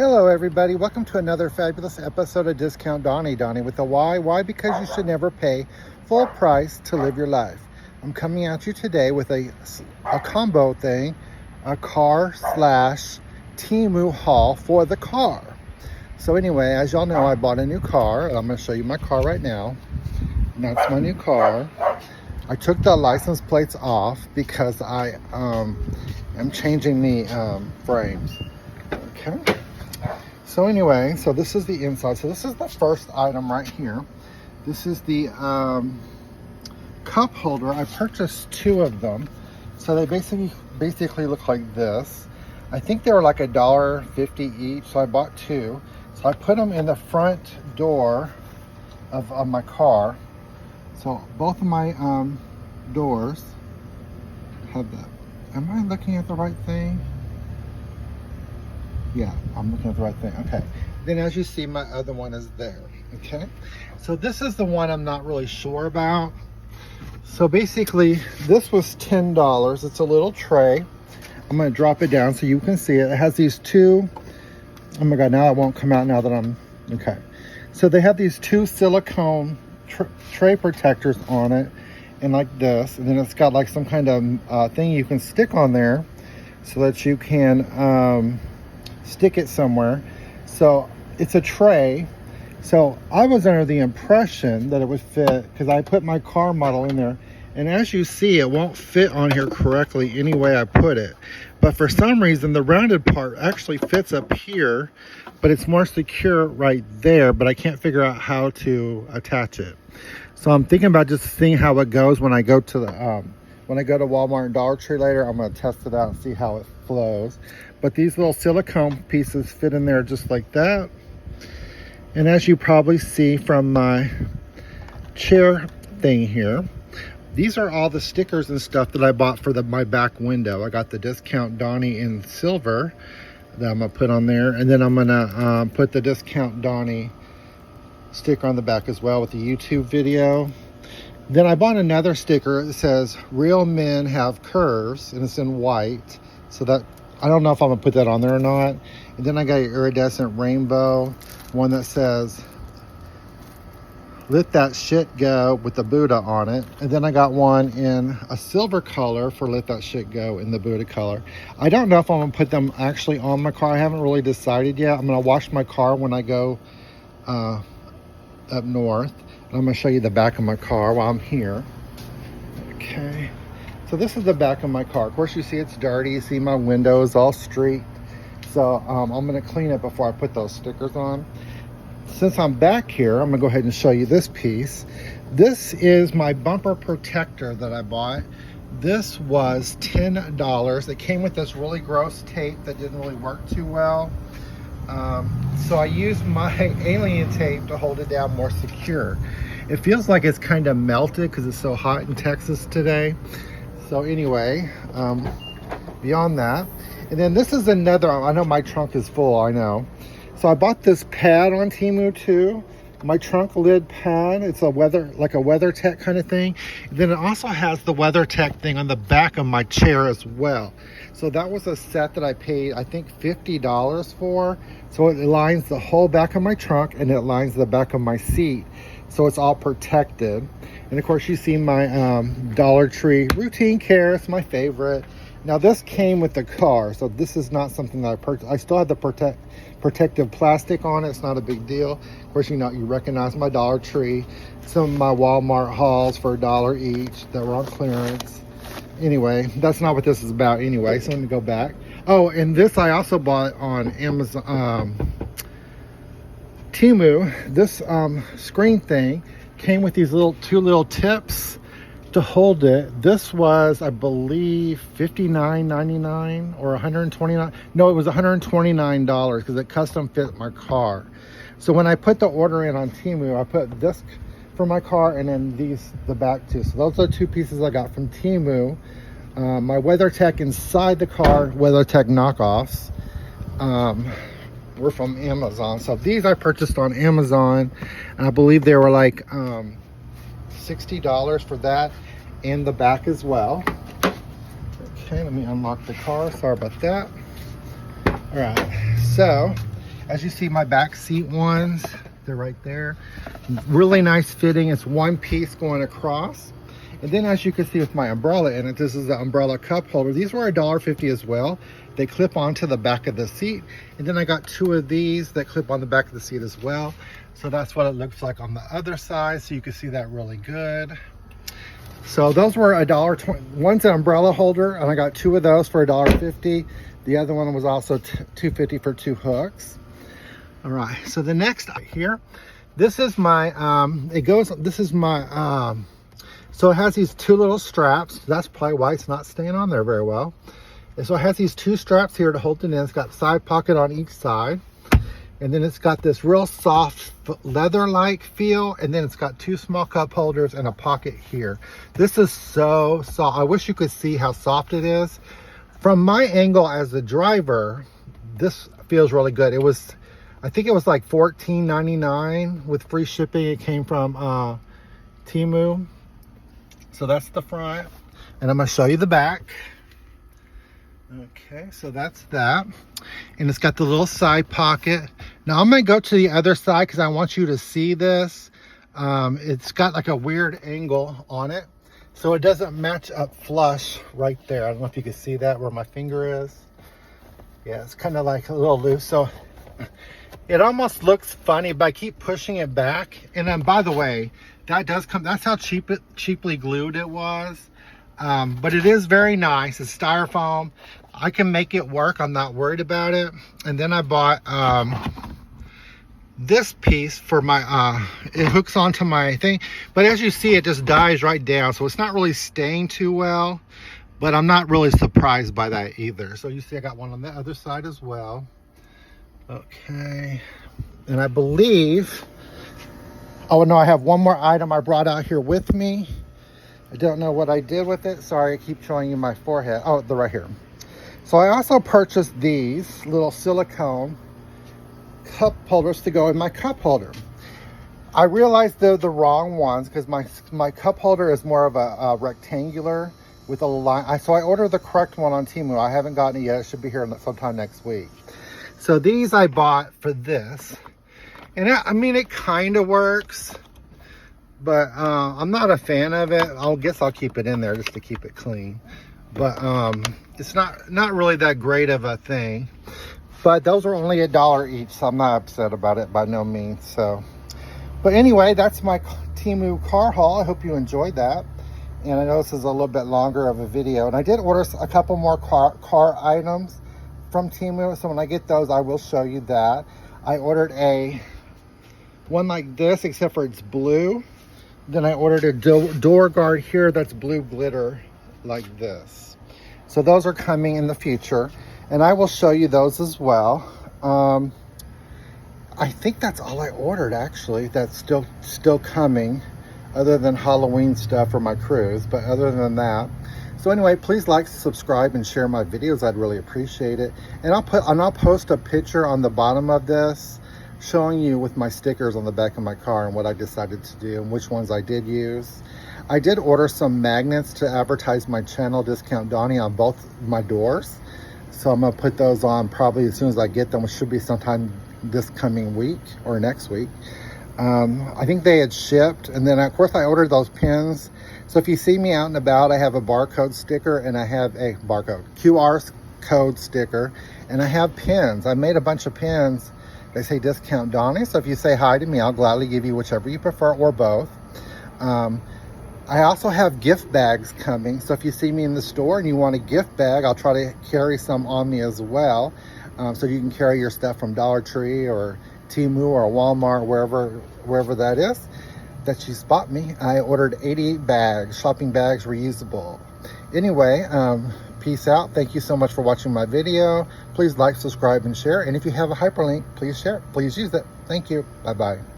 Hello everybody, welcome to another fabulous episode of Discount Donnie with a Y. Why? Because you should never pay full price to live your life. I'm coming at you today with a combo thing, a car slash TEMU haul for the car. So anyway, as y'all know, I bought a new car. I'm going to show you my car right now. And that's my new car. I took the license plates off because I am changing the frames. Okay. So anyway, so this is the inside. So this is the first item right here. This is the cup holder. I purchased two of them. So they basically look like this. I think they were like $1.50 each, so I bought two. So I put them in the front door of my car. So both of my doors have that. Am I looking at the right thing? Yeah, I'm looking at the right thing. Okay. Then as you see, my other one is there. Okay. So this is the one I'm not really sure about. So basically, this was $10. It's a little tray. I'm going to drop it down so you can see it. It has these two. Oh my God, now it won't come out now that I'm... Okay. So they have these two silicone tray protectors on it. And like this. And then it's got like some kind of thing you can stick on there so that you can... stick it somewhere. So it's a tray. So I was under the impression that it would fit because I put my car model in there, and as you see, it won't fit on here correctly any way I put it. But for some reason the rounded part actually fits up here, but it's more secure right there, but I can't figure out how to attach it. So I'm thinking about just seeing how it goes when I go to the when I go to Walmart and Dollar Tree later. I'm going to test it out and see how it flows. But these little silicone pieces fit in there just like that. And as you probably see from my chair thing here, these are all the stickers and stuff that I bought for my back window. I got the Discount Donnie in silver that I'm going to put on there. And then I'm going to put the Discount Donnie sticker on the back as well with the YouTube video. Then I bought another sticker that says real men have curves, and it's in white. So that, I don't know if I'm gonna put that on there or not. And then I got an iridescent rainbow one that says let that shit go with the Buddha on it. And then I got one in a silver color for let that shit go in the Buddha color. I don't know if I'm gonna put them actually on my car. I haven't really decided yet. I'm gonna wash my car when I go up north. I'm going to show you the back of my car while I'm here. Okay. So this is the back of my car. Of course, you see it's dirty. You see my windows all streaked. So I'm going to clean it before I put those stickers on. Since I'm back here, I'm going to go ahead and show you this piece. This is my bumper protector that I bought. This was $10. It came with this really gross tape that didn't really work too well. So I used my alien tape to hold it down more secure. It feels like it's kind of melted because it's so hot in Texas today. So anyway, beyond that, and then this is another, I know my trunk is full, I know. So I bought this pad on TEMU too. My trunk lid pad. It's like a WeatherTech kind of thing. And then it also has the WeatherTech thing on the back of my chair as well. So that was a set that I paid, I think, $50 for. So it lines the whole back of my trunk and it lines the back of my seat. So it's all protected. And of course you see my Dollar Tree routine care. It's my favorite. Now this came with the car, so this is not something that I purchased. I still have the protective plastic on it. It's not a big deal. Of course, you know, you recognize my Dollar Tree, some of my Walmart hauls for $1 each that were on clearance. Anyway, that's not what this is about anyway, so let me go back. Oh, and this I also bought on Amazon, TEMU. This screen thing came with these two little tips to hold it. This was, I believe, $59.99 or $129. No, it was $129 because it custom fit my car. So when I put the order in on TEMU, I put this for my car and then these the back too. So those are two pieces I got from TEMU. My WeatherTech inside the car, WeatherTech knockoffs, were from Amazon. So these I purchased on Amazon, and I believe they were like $60 for that and the back as well. Okay, let me unlock the car. Sorry about that. All right, so As you see, my back seat ones, they're right there. Really nice fitting. It's one piece going across. And then as you can see with my umbrella in it, this is the umbrella cup holder. These were $1.50 as well. They clip onto the back of the seat. And then I got two of these that clip on the back of the seat as well. So that's what it looks like on the other side. So you can see that really good. So those were $1.20. One's an umbrella holder, and I got two of those for $1.50. The other one was also $2.50 for two hooks. All right, so the next here, this is my, so it has these two little straps. That's probably why it's not staying on there very well. And so it has these two straps here to hold it in. It's got a side pocket on each side. And then it's got this real soft leather-like feel. And then it's got two small cup holders and a pocket here. This is so soft. I wish you could see how soft it is. From my angle as the driver, this feels really good. It was, I think it was like $14.99 with free shipping. It came from TEMU. So that's the front. And I'm gonna show you the back. Okay, so that's that. And it's got the little side pocket. Now I'm gonna go to the other side because I want you to see this. It's got like a weird angle on it. So it doesn't match up flush right there. I don't know if you can see that where my finger is. Yeah, it's kind of like a little loose. So it almost looks funny, but I keep pushing it back. And then by the way, that does come, that's how cheaply glued it was. But it is very nice. It's styrofoam. I can make it work. I'm not worried about it. And then I bought this piece for my, it hooks onto my thing. But as you see, it just dies right down. So it's not really staying too well. But I'm not really surprised by that either. So you see I got one on the other side as well. Okay. And I believe, oh no, I have one more item I brought out here with me. I don't know what I did with it. Sorry, I keep showing you my forehead. Oh, they're right here. So I also purchased these little silicone cup holders to go in my cup holder. I realized they're the wrong ones because my cup holder is more of a rectangular with a line. So I ordered the correct one on TEMU. I haven't gotten it yet. It should be here sometime next week. So these I bought for this. And I mean, it kind of works. But I'm not a fan of it. I guess I'll keep it in there just to keep it clean. But it's not really that great of a thing. But those are only $1 each, so I'm not upset about it by no means. So, but anyway, that's my TEMU car haul. I hope you enjoyed that. And I know this is a little bit longer of a video. And I did order a couple more car items from TEMU. So when I get those, I will show you that. I ordered one like this, except for it's blue. Then I ordered a door guard here that's blue glitter like this. So those are coming in the future, and I will show you those as well. I think that's all I ordered actually. That's still coming, other than Halloween stuff for my cruise. But other than that, so anyway, please like, subscribe, and share my videos. I'd really appreciate it. And I'll post a picture on the bottom of this, showing you with my stickers on the back of my car and what I decided to do and which ones I did use. I did order some magnets to advertise my channel, Discount Donnie, on both my doors. So I'm gonna put those on probably as soon as I get them, which should be sometime this coming week or next week. I think they had shipped, and then of course I ordered those pins. So if you see me out and about, I have a barcode sticker and I have a QR code sticker, and I have pins. I made a bunch of pins. They say Discount Donnie, so if you say hi to me, I'll gladly give you whichever you prefer, or both. I also have gift bags coming, so if you see me in the store and you want a gift bag, I'll try to carry some on me as well. So you can carry your stuff from Dollar Tree or TEMU or Walmart, wherever that is, that you spot me. I ordered 88 bags, shopping bags, reusable. Anyway, peace out. Thank you so much for watching my video. Please like, subscribe, and share. And if you have a hyperlink, please share it. Please use it. Thank you. Bye-bye.